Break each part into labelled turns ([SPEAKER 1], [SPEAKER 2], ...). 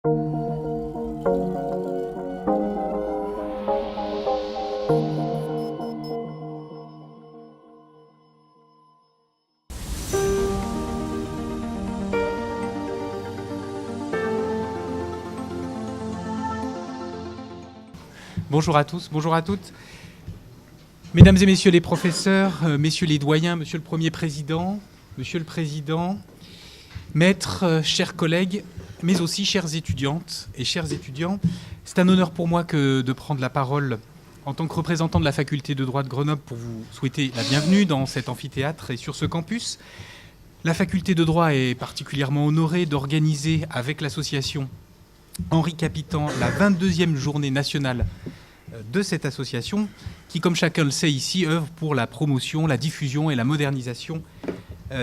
[SPEAKER 1] Bonjour à tous, bonjour à toutes. Mesdames et messieurs les professeurs, messieurs les doyens, monsieur le Premier Président, monsieur le Président, maîtres, chers collègues, mais aussi chères étudiantes et chers étudiants, c'est un honneur pour moi de prendre la parole en tant que représentant de la faculté de droit de Grenoble pour vous souhaiter la bienvenue dans cet amphithéâtre et sur ce campus. La faculté de droit est particulièrement honorée d'organiser avec l'association Henri Capitant la 22e journée nationale de cette association qui, comme chacun le sait ici, œuvre pour la promotion, la diffusion et la modernisation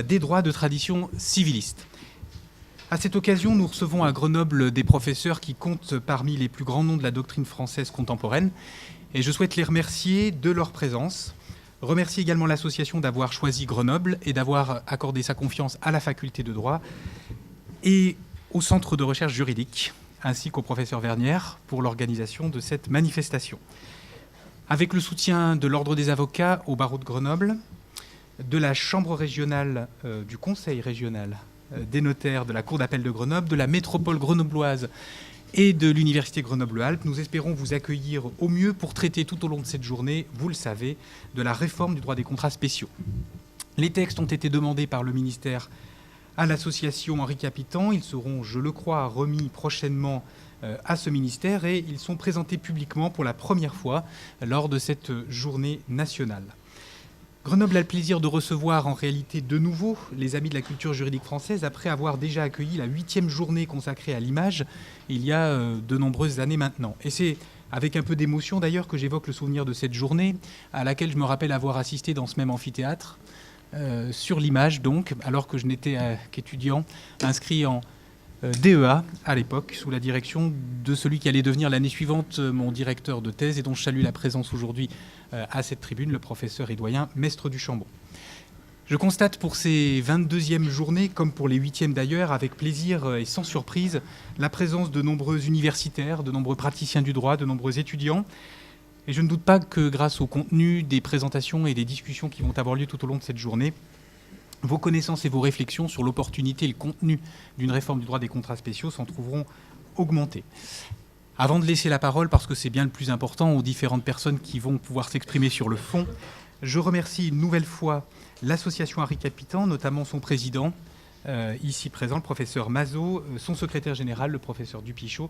[SPEAKER 1] des droits de tradition civiliste. À cette occasion, nous recevons à Grenoble des professeurs qui comptent parmi les plus grands noms de la doctrine française contemporaine et je souhaite les remercier de leur présence. Remercier également l'association d'avoir choisi Grenoble et d'avoir accordé sa confiance à la faculté de droit et au centre de recherche juridique, ainsi qu'au professeur Vernière pour l'organisation de cette manifestation. Avec le soutien de l'Ordre des avocats au barreau de Grenoble, de la Chambre régionale du Conseil régional des notaires de la Cour d'appel de Grenoble, de la métropole grenobloise et de l'Université Grenoble-Alpes, nous espérons vous accueillir au mieux pour traiter tout au long de cette journée, vous le savez, de la réforme du droit des contrats spéciaux. Les textes ont été demandés par le ministère à l'association Henri Capitant. Ils seront, je le crois, remis prochainement à ce ministère et ils sont présentés publiquement pour la première fois lors de cette journée nationale. Grenoble a le plaisir de recevoir en réalité de nouveau les amis de la culture juridique française après avoir déjà accueilli la 8e journée consacrée à l'image il y a de nombreuses années maintenant. Et c'est avec un peu d'émotion d'ailleurs que j'évoque le souvenir de cette journée à laquelle je me rappelle avoir assisté dans ce même amphithéâtre. Sur l'image, donc, alors que je n'étais qu'étudiant, inscrit en DEA à l'époque, sous la direction de celui qui allait devenir l'année suivante mon directeur de thèse et dont je salue la présence aujourd'hui à cette tribune, le professeur et doyen Mestre du Chambon. Je constate pour ces 22e journées, comme pour les 8e d'ailleurs, avec plaisir et sans surprise, la présence de nombreux universitaires, de nombreux praticiens du droit, de nombreux étudiants. Et je ne doute pas que grâce au contenu des présentations et des discussions qui vont avoir lieu tout au long de cette journée, vos connaissances et vos réflexions sur l'opportunité et le contenu d'une réforme du droit des contrats spéciaux s'en trouveront augmentées. Avant de laisser la parole, parce que c'est bien le plus important, aux différentes personnes qui vont pouvoir s'exprimer sur le fond, je remercie une nouvelle fois l'association Henri Capitant, notamment son président, ici présent, le professeur Mazot, son secrétaire général, le professeur Dupichot.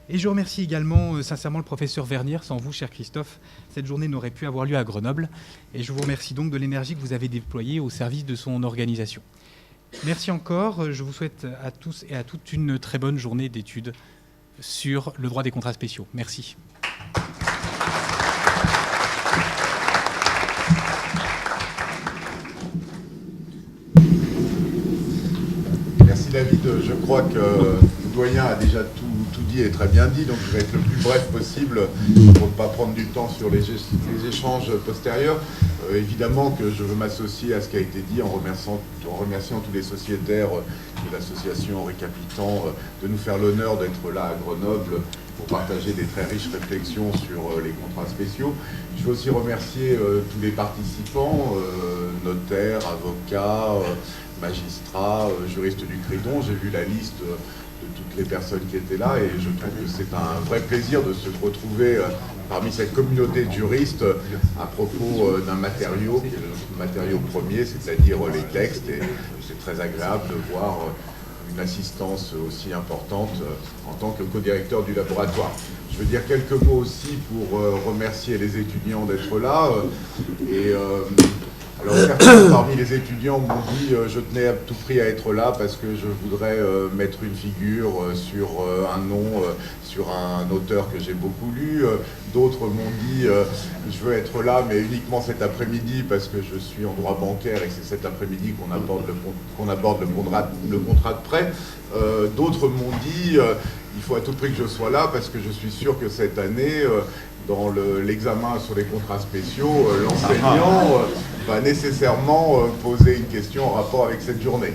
[SPEAKER 1] Et je remercie également sincèrement le professeur Vernière. Sans vous, cher Christophe, cette journée n'aurait pu avoir lieu à Grenoble. Et je vous remercie donc de l'énergie que vous avez déployée au service de son organisation. Merci encore. Je vous souhaite à tous et à toutes une très bonne journée d'études sur le droit des contrats spéciaux. Merci.
[SPEAKER 2] Merci David. Je crois que le doyen a déjà tout dit et très bien dit, donc je vais être le plus bref possible pour ne pas prendre du temps sur les échanges postérieurs. Évidemment que je veux m'associer à ce qui a été dit en remerciant tous les sociétaires de l'association Henri Capitant de nous faire l'honneur d'être là à Grenoble pour partager des très riches réflexions sur les contrats spéciaux. Je veux aussi remercier tous les participants, notaires, avocats, magistrats, juristes du Crédon. J'ai vu la liste de toutes les personnes qui étaient là et je trouve que c'est un vrai plaisir de se retrouver parmi cette communauté de juristes à propos d'un matériau qui est le matériau premier, c'est-à-dire les textes, et c'est très agréable de voir une assistance aussi importante en tant que co-directeur du laboratoire. Je veux dire quelques mots aussi pour remercier les étudiants d'être là alors certains parmi les étudiants m'ont dit je tenais à tout prix à être là parce que je voudrais mettre une figure sur un nom, sur un auteur que j'ai beaucoup lu. D'autres m'ont dit je veux être là mais uniquement cet après-midi parce que je suis en droit bancaire et c'est cet après-midi qu'on aborde le contrat de prêt. D'autres m'ont dit il faut à tout prix que je sois là parce que je suis sûr que cette année dans l'examen sur les contrats spéciaux, l'enseignant va nécessairement poser une question en rapport avec cette journée.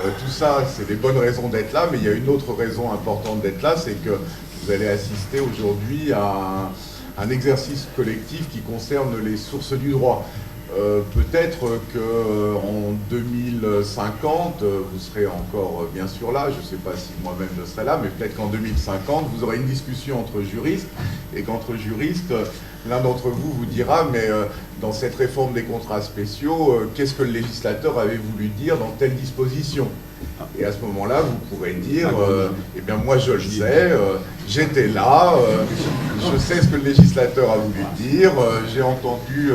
[SPEAKER 2] Tout ça, c'est des bonnes raisons d'être là, mais il y a une autre raison importante d'être là, c'est que vous allez assister aujourd'hui à un exercice collectif qui concerne les sources du droit. Peut-être qu'en 2050, vous serez encore bien sûr là, je ne sais pas si moi-même je serai là, mais peut-être qu'en 2050, vous aurez une discussion entre juristes, et qu'entre juristes, l'un d'entre vous vous dira, mais dans cette réforme des contrats spéciaux, qu'est-ce que le législateur avait voulu dire dans telle disposition? Et à ce moment-là, vous pourrez dire, eh bien moi je le sais, j'étais là, je sais ce que le législateur a voulu dire, j'ai entendu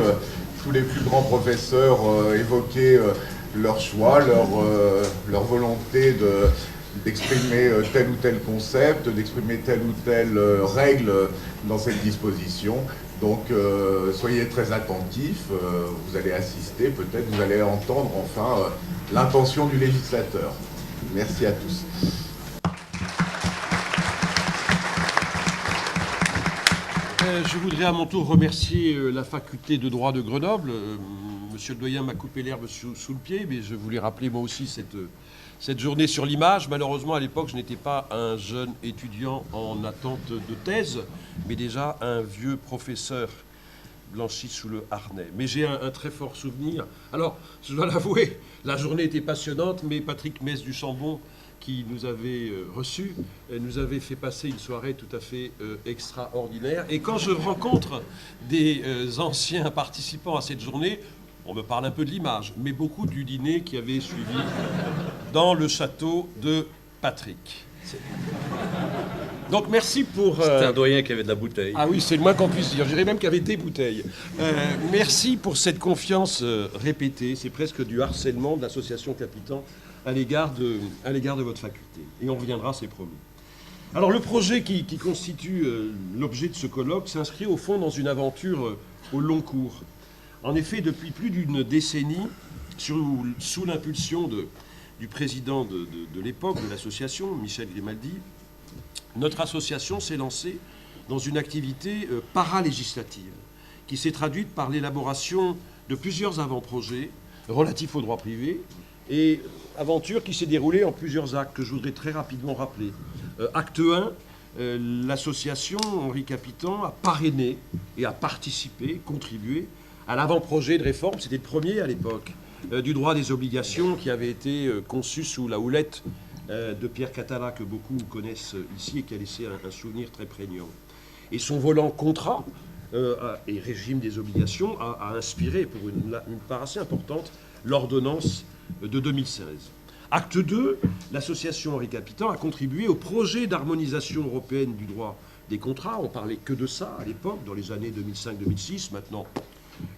[SPEAKER 2] tous les plus grands professeurs évoquer leur choix, leur volonté d'exprimer tel ou tel concept, d'exprimer telle ou telle règle dans cette disposition. Donc soyez très attentifs, vous allez assister, peut-être vous allez entendre enfin l'intention du législateur. Merci à tous.
[SPEAKER 3] Je voudrais à mon tour remercier la faculté de droit de Grenoble. Monsieur le doyen m'a coupé l'herbe sous le pied, mais je voulais rappeler moi aussi cette journée sur l'image. Malheureusement, à l'époque, je n'étais pas un jeune étudiant en attente de thèse, mais déjà un vieux professeur blanchi sous le harnais. Mais j'ai un très fort souvenir. Alors, je dois l'avouer, la journée était passionnante, mais Patrick Mess du Chambon, qui nous avait reçus, nous avait fait passer une soirée tout à fait extraordinaire. Et quand je rencontre des anciens participants à cette journée, on me parle un peu de l'image, mais beaucoup du dîner qui avait suivi dans le château de Patrick. Donc merci pour...
[SPEAKER 4] C'était un doyen qui avait de la bouteille.
[SPEAKER 3] Ah oui, c'est le moins qu'on puisse dire. Je dirais même qu'il y avait des bouteilles. Merci pour cette confiance répétée. C'est presque du harcèlement de l'association Capitan à l'égard de votre faculté. Et on reviendra, c'est promis. Alors le projet qui constitue l'objet de ce colloque s'inscrit au fond dans une aventure au long cours. En effet, depuis plus d'une décennie, sous l'impulsion du président de l'époque de l'association, Michel Grimaldi, notre association s'est lancée dans une activité paralégislative qui s'est traduite par l'élaboration de plusieurs avant-projets relatifs au droit privé et aventure qui s'est déroulée en plusieurs actes que je voudrais très rapidement rappeler. Acte 1, l'association Henri Capitan a parrainé et a participé, contribué à l'avant-projet de réforme, c'était le premier à l'époque, du droit des obligations qui avait été conçu sous la houlette de Pierre Catala, que beaucoup connaissent ici et qui a laissé un souvenir très prégnant. Et son volant contrat et régime des obligations a inspiré, pour une part assez importante, l'ordonnance de 2016. Acte 2, l'association Henri Capitan a contribué au projet d'harmonisation européenne du droit des contrats. On parlait que de ça à l'époque, dans les années 2005-2006. Maintenant,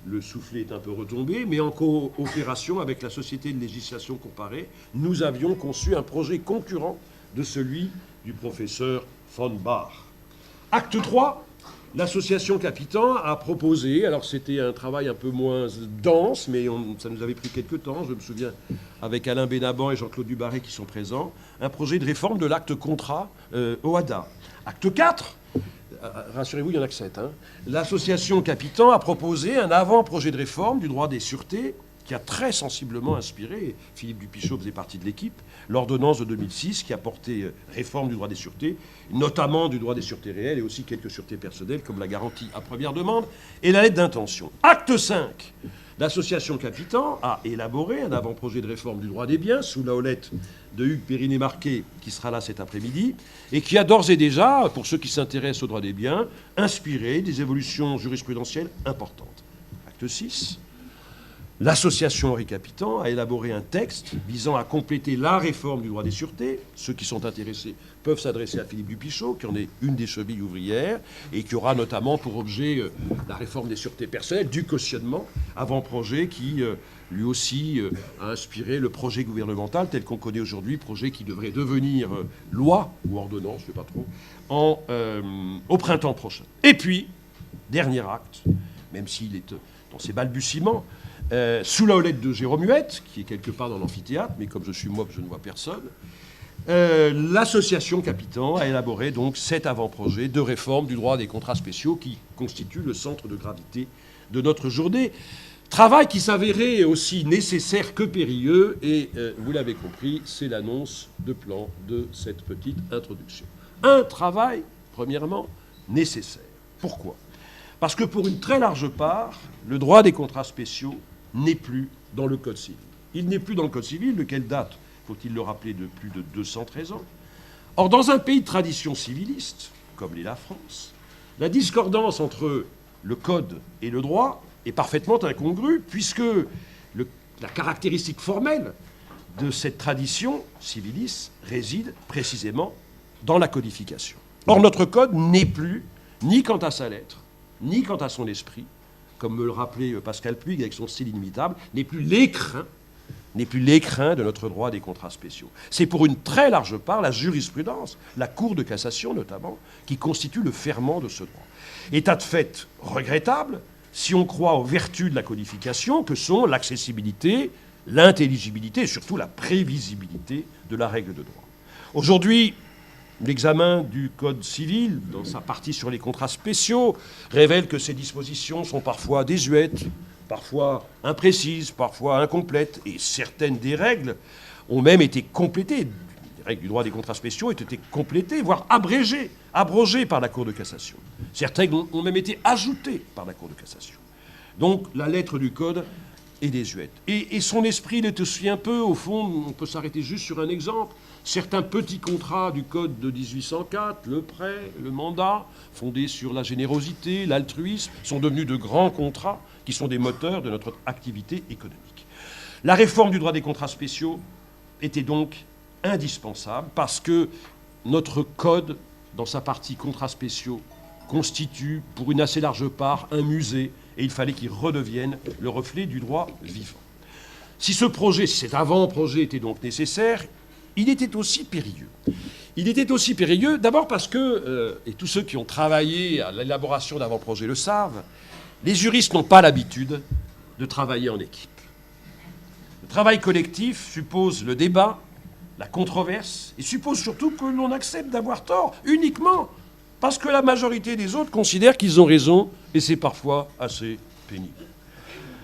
[SPEAKER 3] le soufflet est un peu retombé, mais en coopération avec la Société de législation comparée, nous avions conçu un projet concurrent de celui du professeur von Bahr. Acte 3, l'association Capitan a proposé, alors c'était un travail un peu moins dense, mais ça nous avait pris quelques temps, je me souviens, avec Alain Benaban et Jean-Claude Dubarret qui sont présents, un projet de réforme de l'acte contrat OADA. Acte 4, rassurez-vous, il y en a que 7. L'association Capitan a proposé un avant-projet de réforme du droit des sûretés qui a très sensiblement inspiré, Philippe Dupichot faisait partie de l'équipe, l'ordonnance de 2006 qui a porté réforme du droit des sûretés, notamment du droit des sûretés réelles et aussi quelques sûretés personnelles comme la garantie à première demande et la lettre d'intention. Acte 5. L'association Capitan a élaboré un avant-projet de réforme du droit des biens sous la houlette de Hugues Périnet-Marquet, qui sera là cet après-midi, et qui a d'ores et déjà, pour ceux qui s'intéressent au droit des biens, inspiré des évolutions jurisprudentielles importantes. Acte 6. L'association Henri Capitan a élaboré un texte visant à compléter la réforme du droit des sûretés. Ceux qui sont intéressés peuvent s'adresser à Philippe Dupichot, qui en est une des chevilles ouvrières, et qui aura notamment pour objet la réforme des sûretés personnelles, du cautionnement, avant-projet qui, lui aussi, a inspiré le projet gouvernemental tel qu'on connaît aujourd'hui, projet qui devrait devenir loi, ou ordonnance, je ne sais pas trop, au printemps prochain. Et puis, dernier acte, même s'il est dans ses balbutiements, sous la houlette de Jérôme Huette, qui est quelque part dans l'amphithéâtre, mais comme je suis moi, je ne vois personne, l'association Capitan a élaboré donc cet avant-projet de réforme du droit des contrats spéciaux qui constitue le centre de gravité de notre journée. Travail qui s'avérait aussi nécessaire que périlleux, et vous l'avez compris, c'est l'annonce de plan de cette petite introduction. Un travail, premièrement, nécessaire. Pourquoi ? Parce que pour une très large part, le droit des contrats spéciaux n'est plus dans le Code civil. Il n'est plus dans le Code civil, lequel date, faut-il le rappeler, de plus de 213 ans. Or, dans un pays de tradition civiliste, comme l'est la France, la discordance entre le Code et le droit est parfaitement incongrue, puisque la caractéristique formelle de cette tradition civiliste réside précisément dans la codification. Or, notre Code n'est plus, ni quant à sa lettre, ni quant à son esprit, comme me le rappelait Pascal Puig avec son style inimitable, n'est plus l'écrin de notre droit des contrats spéciaux. C'est pour une très large part la jurisprudence, la Cour de cassation notamment, qui constitue le ferment de ce droit. État de fait regrettable si on croit aux vertus de la codification que sont l'accessibilité, l'intelligibilité et surtout la prévisibilité de la règle de droit. Aujourd'hui, l'examen du Code civil, dans sa partie sur les contrats spéciaux, révèle que ces dispositions sont parfois désuètes, parfois imprécises, parfois incomplètes, et certaines des règles ont même été complétées. Les règles du droit des contrats spéciaux ont été complétées, voire abrogées par la Cour de cassation. Certaines ont même été ajoutées par la Cour de cassation. Donc la lettre du Code est désuète. Et son esprit il est aussi un peu, au fond, on peut s'arrêter juste sur un exemple. Certains petits contrats du Code de 1804, le prêt, le mandat, fondés sur la générosité, l'altruisme, sont devenus de grands contrats qui sont des moteurs de notre activité économique. La réforme du droit des contrats spéciaux était donc indispensable parce que notre Code, dans sa partie contrats spéciaux, constitue pour une assez large part un musée et il fallait qu'il redevienne le reflet du droit vivant. Si cet avant-projet était donc nécessaire, il était aussi périlleux. Il était aussi périlleux d'abord parce que, et tous ceux qui ont travaillé à l'élaboration d'avant-projets le savent, les juristes n'ont pas l'habitude de travailler en équipe. Le travail collectif suppose le débat, la controverse, et suppose surtout que l'on accepte d'avoir tort uniquement parce que la majorité des autres considèrent qu'ils ont raison, et c'est parfois assez pénible.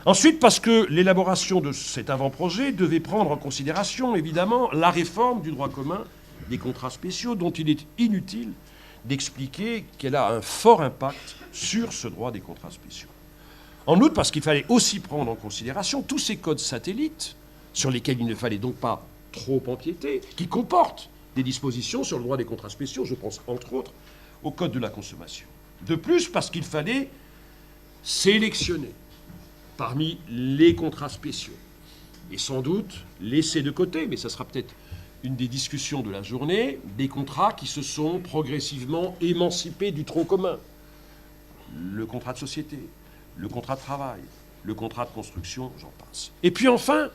[SPEAKER 3] Ensuite, parce que l'élaboration de cet avant-projet devait prendre en considération, évidemment, la réforme du droit commun des contrats spéciaux, dont il est inutile d'expliquer qu'elle a un fort impact sur ce droit des contrats spéciaux. En outre, parce qu'il fallait aussi prendre en considération tous ces codes satellites, sur lesquels il ne fallait donc pas trop empiéter, qui comportent des dispositions sur le droit des contrats spéciaux, je pense entre autres au Code de la consommation. De plus, parce qu'il fallait sélectionner parmi les contrats spéciaux, et sans doute laisser de côté, mais ça sera peut-être une des discussions de la journée, des contrats qui se sont progressivement émancipés du tronc commun. Le contrat de société, le contrat de travail, le contrat de construction, j'en passe. Et puis enfin,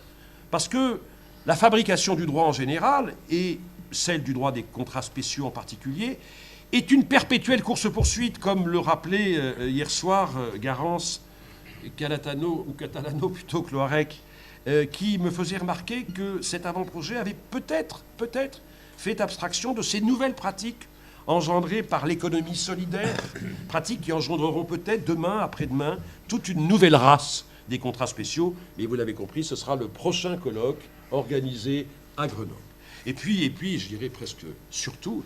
[SPEAKER 3] parce que la fabrication du droit en général, et celle du droit des contrats spéciaux en particulier, est une perpétuelle course-poursuite, comme le rappelait hier soir Garance, Catalano plutôt que Loarec, qui me faisait remarquer que cet avant-projet avait peut-être fait abstraction de ces nouvelles pratiques engendrées par l'économie solidaire, pratiques qui engendreront peut-être demain, après-demain, toute une nouvelle race des contrats spéciaux. Mais vous l'avez compris, ce sera le prochain colloque organisé à Grenoble. Et puis, je dirais presque surtout,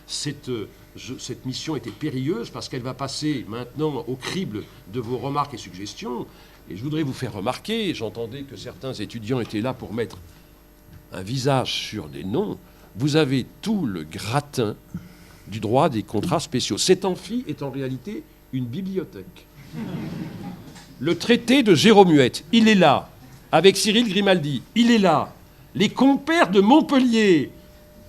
[SPEAKER 3] cette mission était périlleuse parce qu'elle va passer maintenant au crible de vos remarques et suggestions. Et je voudrais vous faire remarquer, j'entendais que certains étudiants étaient là pour mettre un visage sur des noms. Vous avez tout le gratin du droit des contrats spéciaux. Cet amphi est en réalité une bibliothèque. Le traité de Jérôme Huette, il est là, avec Cyril Grimaldi, il est là. Les compères de Montpellier,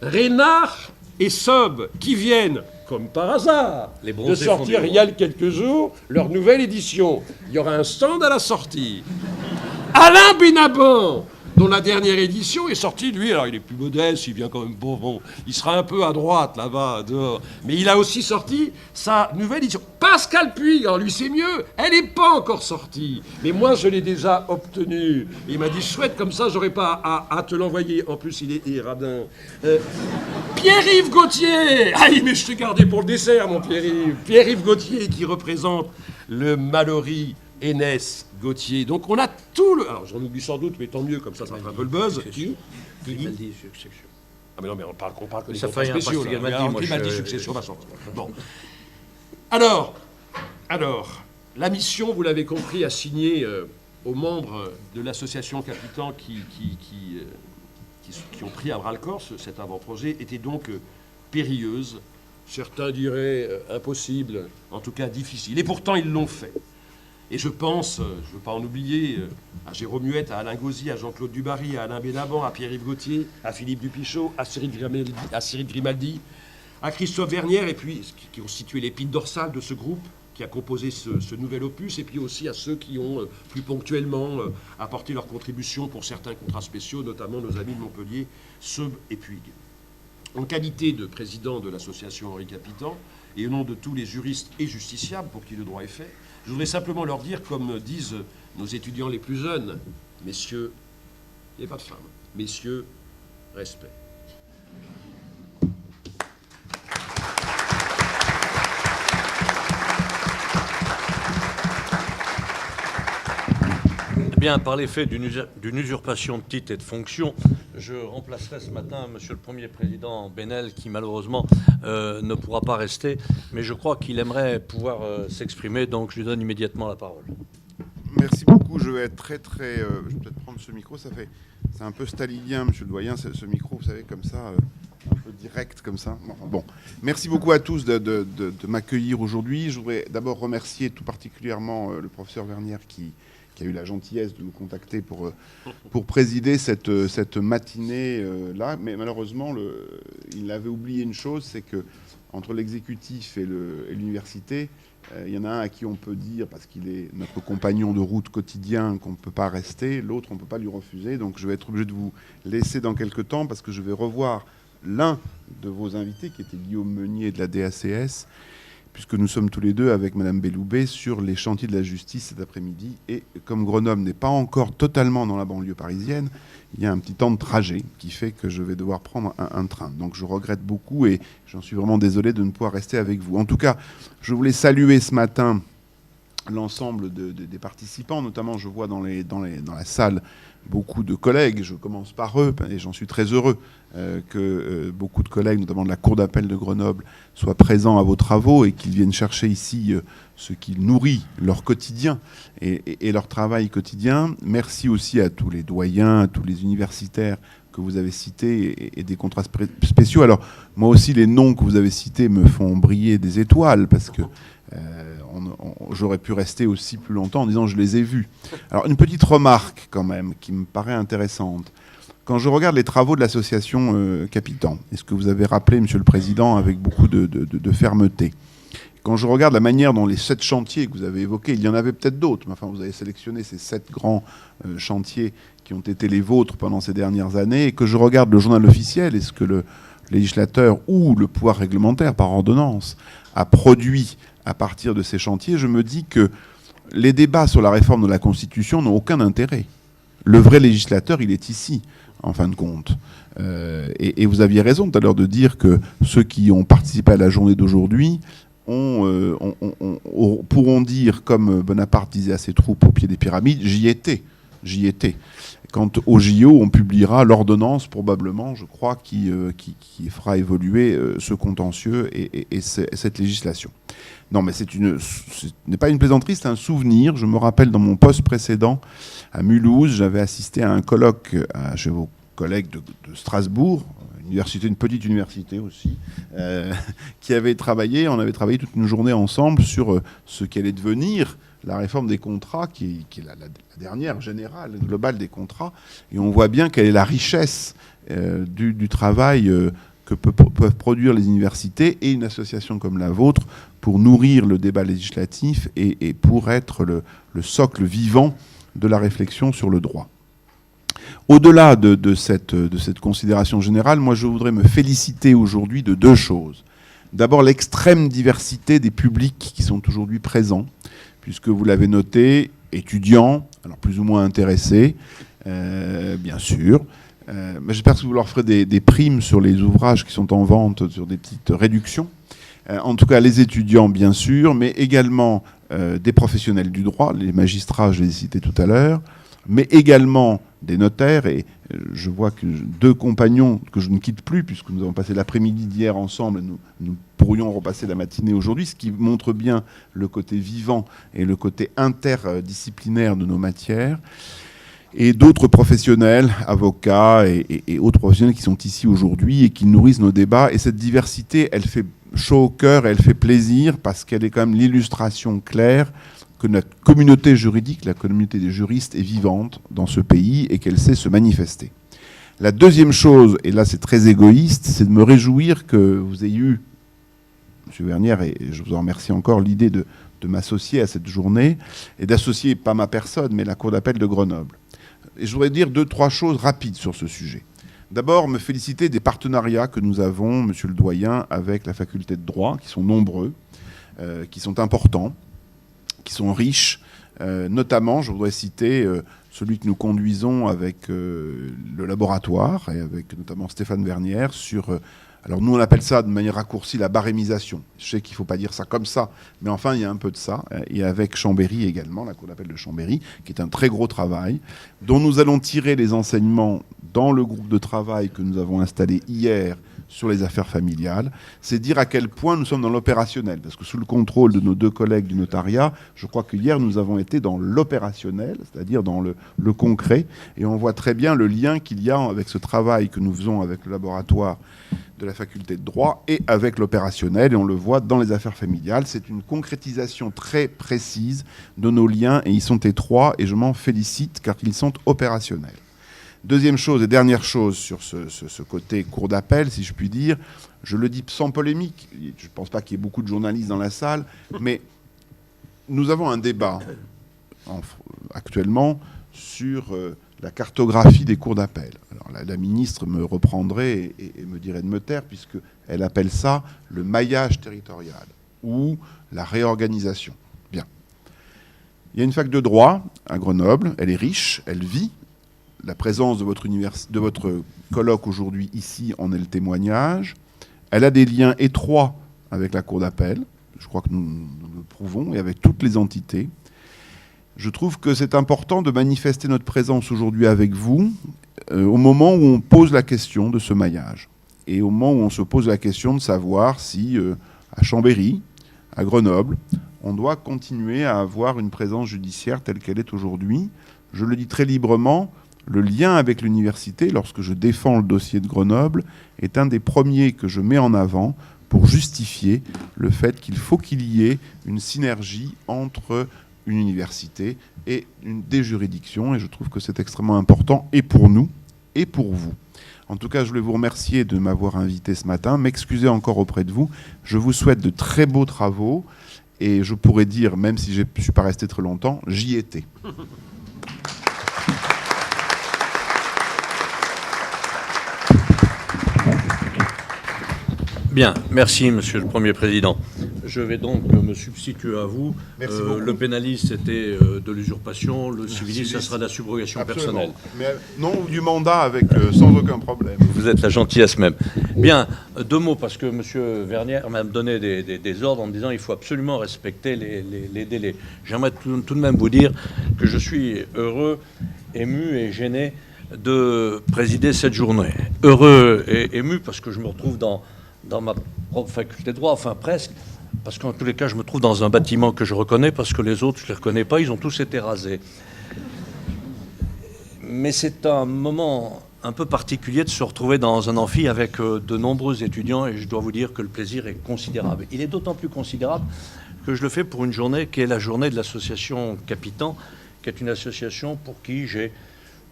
[SPEAKER 3] Reynard et Sob, qui viennent, comme par hasard, de sortir il y a quelques jours leur nouvelle édition. Il y aura un stand à la sortie. Alain Benaban, dont la dernière édition est sortie, lui, alors il est plus modeste, il vient quand même bon, il sera un peu à droite là-bas, dehors. Mais il a aussi sorti sa nouvelle édition. Pascal Puig, alors lui c'est mieux, elle n'est pas encore sortie. Mais moi je l'ai déjà obtenue. Il m'a dit chouette, comme ça j'aurais pas à te l'envoyer. En plus il est radin. Pierre-Yves Gauthier. Ah mais je t'ai gardé pour le dessert mon Pierre-Yves. Pierre-Yves Gauthier qui représente le Mallory Enes, Gauthier. Donc on a tout le... Alors j'en oublie sans doute, mais tant mieux, comme ça fait un peu le buzz. Ah mais non, mais on parle que des contrats spéciaux. Grimaldi, succession, machin. Bon. Alors, la mission, vous l'avez compris, assignée aux membres de l'association Capitan qui ont pris à bras-le-corps cet avant-projet était donc périlleuse. Certains diraient impossible, en tout cas difficile. Et pourtant, ils l'ont fait. Et je pense, je ne veux pas en oublier, à Jérôme Huette, à Alain Gauzy, à Jean-Claude Dubarry, à Alain Bénaban, à Pierre-Yves Gauthier, à Philippe Dupichot, à Cyril Grimaldi, à Christophe Vernière, et puis qui ont constitué l'épine dorsale de ce groupe qui a composé ce nouvel opus, et puis aussi à ceux qui ont plus ponctuellement apporté leur contribution pour certains contrats spéciaux, notamment nos amis de Montpellier, Seub et Puig. En qualité de président de l'association Henri Capitan, et au nom de tous les juristes et justiciables pour qui le droit est fait, je voudrais simplement leur dire, comme disent nos étudiants les plus jeunes, messieurs, il n'y a pas de femmes, messieurs, respect.
[SPEAKER 4] Eh bien, par l'effet d'une usurpation de titre et de fonction, je remplacerai ce matin Monsieur le Premier Président Benel, qui malheureusement ne pourra pas rester, mais je crois qu'il aimerait pouvoir s'exprimer, donc je lui donne immédiatement la parole.
[SPEAKER 5] Merci beaucoup. Je vais être très... je vais peut-être prendre ce micro. C'est un peu stalinien, Monsieur le Doyen, ce micro, vous savez, comme ça, un peu direct, comme ça. Bon. Merci beaucoup à tous de m'accueillir aujourd'hui. Je voudrais d'abord remercier tout particulièrement le professeur Vernière qui a eu la gentillesse de nous contacter pour présider cette matinée-là. Mais malheureusement, il avait oublié une chose, c'est que entre l'exécutif et l'université, il y en a un à qui on peut dire, parce qu'il est notre compagnon de route quotidien, qu'on ne peut pas rester, l'autre on ne peut pas lui refuser. Donc je vais être obligé de vous laisser dans quelques temps, parce que je vais revoir l'un de vos invités, qui était Guillaume Meunier de la DACS, puisque nous sommes tous les deux avec Madame Belloubet sur les chantiers de la justice cet après-midi. Et comme Grenoble n'est pas encore totalement dans la banlieue parisienne, il y a un petit temps de trajet qui fait que je vais devoir prendre un train. Donc je regrette beaucoup et j'en suis vraiment désolé de ne pouvoir rester avec vous. En tout cas, je voulais saluer ce matin l'ensemble des participants, notamment je vois dans la salle beaucoup de collègues, je commence par eux, et j'en suis très heureux que beaucoup de collègues, notamment de la Cour d'appel de Grenoble, soient présents à vos travaux et qu'ils viennent chercher ici ce qui nourrit leur quotidien et leur travail quotidien. Merci aussi à tous les doyens, à tous les universitaires que vous avez cités et des contrats spéciaux. Alors, moi aussi, les noms que vous avez cités me font briller des étoiles, parce que j'aurais pu rester aussi plus longtemps en disant je les ai vus. Alors une petite remarque quand même qui me paraît intéressante. Quand je regarde les travaux de l'association Capitan, et ce que vous avez rappelé, Monsieur le Président, avec beaucoup de fermeté, quand je regarde la manière dont les 7 chantiers que vous avez évoqués, il y en avait peut-être d'autres, mais enfin vous avez sélectionné ces 7 grands chantiers qui ont été les vôtres pendant ces dernières années, et que je regarde le journal officiel et ce que le législateur ou le pouvoir réglementaire par ordonnance a produit à partir de ces chantiers, je me dis que les débats sur la réforme de la Constitution n'ont aucun intérêt. Le vrai législateur, il est ici, en fin de compte. Et vous aviez raison tout à l'heure de dire que ceux qui ont participé à la journée d'aujourd'hui pourront dire, comme Bonaparte disait à ses troupes au pied des pyramides, j'y étais. Quant au JO, on publiera l'ordonnance, probablement, je crois, qui fera évoluer ce contentieux et cette législation. Non, mais ce n'est pas une plaisanterie, c'est un souvenir. Je me rappelle, dans mon poste précédent, à Mulhouse, j'avais assisté à un colloque chez vos collègues de Strasbourg, une petite université aussi, qui avait travaillé, on avait travaillé toute une journée ensemble sur ce qu'allait devenir la réforme des contrats, qui est la dernière générale, globale des contrats, et on voit bien quelle est la richesse du travail que peuvent produire les universités et une association comme la vôtre pour nourrir le débat législatif et pour être le socle vivant de la réflexion sur le droit. Au-delà de cette considération générale, moi je voudrais me féliciter aujourd'hui de 2 choses. D'abord, l'extrême diversité des publics qui sont aujourd'hui présents, puisque vous l'avez noté, étudiants, alors plus ou moins intéressés, bien sûr. Mais j'espère que vous leur ferez des primes sur les ouvrages qui sont en vente, sur des petites réductions. En tout cas, les étudiants, bien sûr, mais également des professionnels du droit, les magistrats, je les ai cités tout à l'heure, mais également des notaires. Et je vois que 2 compagnons que je ne quitte plus, puisque nous avons passé l'après-midi d'hier ensemble, nous pourrions repasser la matinée aujourd'hui, ce qui montre bien le côté vivant et le côté interdisciplinaire de nos matières. Et d'autres professionnels, avocats et autres professionnels qui sont ici aujourd'hui et qui nourrissent nos débats. Et cette diversité, elle fait chaud au cœur et elle fait plaisir parce qu'elle est quand même l'illustration claire que notre communauté juridique, la communauté des juristes, est vivante dans ce pays et qu'elle sait se manifester. La deuxième chose, et là c'est très égoïste, c'est de me réjouir que vous ayez eu, M. Vernière, et je vous en remercie encore, l'idée de m'associer à cette journée et d'associer pas ma personne, mais la Cour d'appel de Grenoble. Et je voudrais dire 2-3 choses rapides sur ce sujet. D'abord, me féliciter des partenariats que nous avons, Monsieur le Doyen, avec la faculté de droit, qui sont nombreux, qui sont importants, qui sont riches. Notamment, je voudrais citer celui que nous conduisons avec le laboratoire, et avec notamment Stéphane Vernière, sur... alors nous, on appelle ça de manière raccourcie la barémisation. Je sais qu'il ne faut pas dire ça comme ça, mais enfin, il y a un peu de ça. Et avec Chambéry également, la Cour d'appel de Chambéry, qui est un très gros travail, dont nous allons tirer les enseignements dans le groupe de travail que nous avons installé hier sur les affaires familiales. C'est dire à quel point nous sommes dans l'opérationnel. Parce que sous le contrôle de nos 2 collègues du notariat, je crois que hier, nous avons été dans l'opérationnel, c'est-à-dire dans le concret. Et on voit très bien le lien qu'il y a avec ce travail que nous faisons avec le laboratoire de la faculté de droit et avec l'opérationnel, et on le voit dans les affaires familiales. C'est une concrétisation très précise de nos liens, et ils sont étroits, et je m'en félicite car ils sont opérationnels. Deuxième chose et dernière chose sur ce côté cour d'appel, si je puis dire, je le dis sans polémique, je ne pense pas qu'il y ait beaucoup de journalistes dans la salle, mais nous avons un débat actuellement sur la cartographie des cours d'appel. Alors la ministre me reprendrait et me dirait de me taire, puisqu'elle appelle ça le maillage territorial ou la réorganisation. Bien. Il y a une fac de droit à Grenoble, elle est riche, elle vit. La présence de votre colloque aujourd'hui ici en est le témoignage. Elle a des liens étroits avec la Cour d'appel, je crois que nous le prouvons, et avec toutes les entités. Je trouve que c'est important de manifester notre présence aujourd'hui avec vous au moment où on pose la question de ce maillage et au moment où on se pose la question de savoir si à Chambéry, à Grenoble, on doit continuer à avoir une présence judiciaire telle qu'elle est aujourd'hui. Je le dis très librement, le lien avec l'université, lorsque je défends le dossier de Grenoble, est un des premiers que je mets en avant pour justifier le fait qu'il faut qu'il y ait une synergie entre une université et des juridictions. Et je trouve que c'est extrêmement important, et pour nous, et pour vous. En tout cas, je voulais vous remercier de m'avoir invité ce matin, m'excuser encore auprès de vous. Je vous souhaite de très beaux travaux, et je pourrais dire, même si je ne suis pas resté très longtemps, j'y étais.
[SPEAKER 4] Bien, merci Monsieur le Premier Président. Je vais donc me substituer à vous.
[SPEAKER 2] Merci beaucoup.
[SPEAKER 4] Le pénaliste, c'était de l'usurpation, le civiliste, ça sera de la subrogation personnelle.
[SPEAKER 5] Mais non, du mandat avec sans aucun problème.
[SPEAKER 4] Vous êtes la gentillesse même. Bien, 2 mots, parce que M. Vernière m'a donné des ordres en me disant qu'il faut absolument respecter les délais. J'aimerais tout de même vous dire que je suis heureux, ému et gêné de présider cette journée. Heureux et ému parce que je me retrouve dans ma propre faculté de droit, enfin presque, parce qu'en tous les cas, je me trouve dans un bâtiment que je reconnais, parce que les autres, je ne les reconnais pas, ils ont tous été rasés. Mais c'est un moment un peu particulier de se retrouver dans un amphi avec de nombreux étudiants, et je dois vous dire que le plaisir est considérable. Il est d'autant plus considérable que je le fais pour une journée qui est la journée de l'association Capitan, qui est une association pour qui j'ai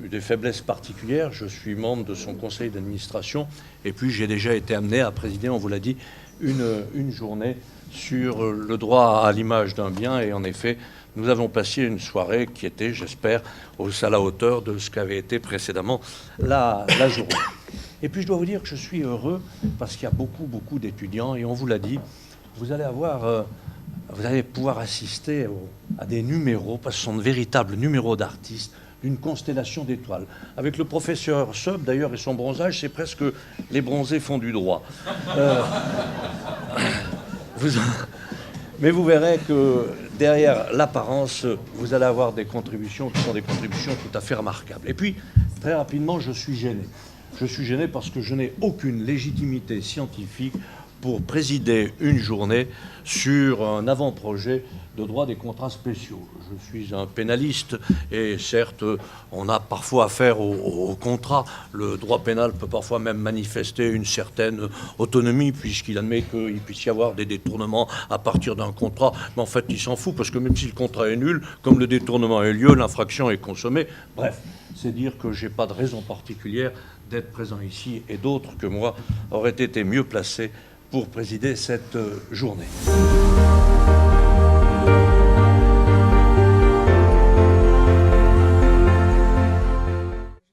[SPEAKER 4] eu des faiblesses particulières. Je suis membre de son conseil d'administration, et puis j'ai déjà été amené à présider, on vous l'a dit, une journée sur le droit à l'image d'un bien, et en effet, nous avons passé une soirée qui était, j'espère, à la hauteur de ce qu'avait été précédemment la journée. Et puis je dois vous dire que je suis heureux parce qu'il y a beaucoup d'étudiants, et on vous l'a dit, vous allez pouvoir assister à des numéros, parce que ce sont de véritables numéros d'artistes, d'une constellation d'étoiles. Avec le professeur Seub, d'ailleurs, et son bronzage, c'est presque les bronzés font du droit. Mais vous verrez que derrière l'apparence, vous allez avoir des contributions qui sont des contributions tout à fait remarquables. Et puis, très rapidement, je suis gêné. Je suis gêné parce que je n'ai aucune légitimité scientifique pour présider une journée sur un avant-projet de droit des contrats spéciaux. Je suis un pénaliste et certes, on a parfois affaire au contrat. Le droit pénal peut parfois même manifester une certaine autonomie puisqu'il admet qu'il puisse y avoir des détournements à partir d'un contrat. Mais en fait, il s'en fout parce que même si le contrat est nul, comme le détournement a eu lieu, l'infraction est consommée. Bref, c'est dire que je n'ai pas de raison particulière d'être présent ici et d'autres que moi auraient été mieux placés pour présider cette journée.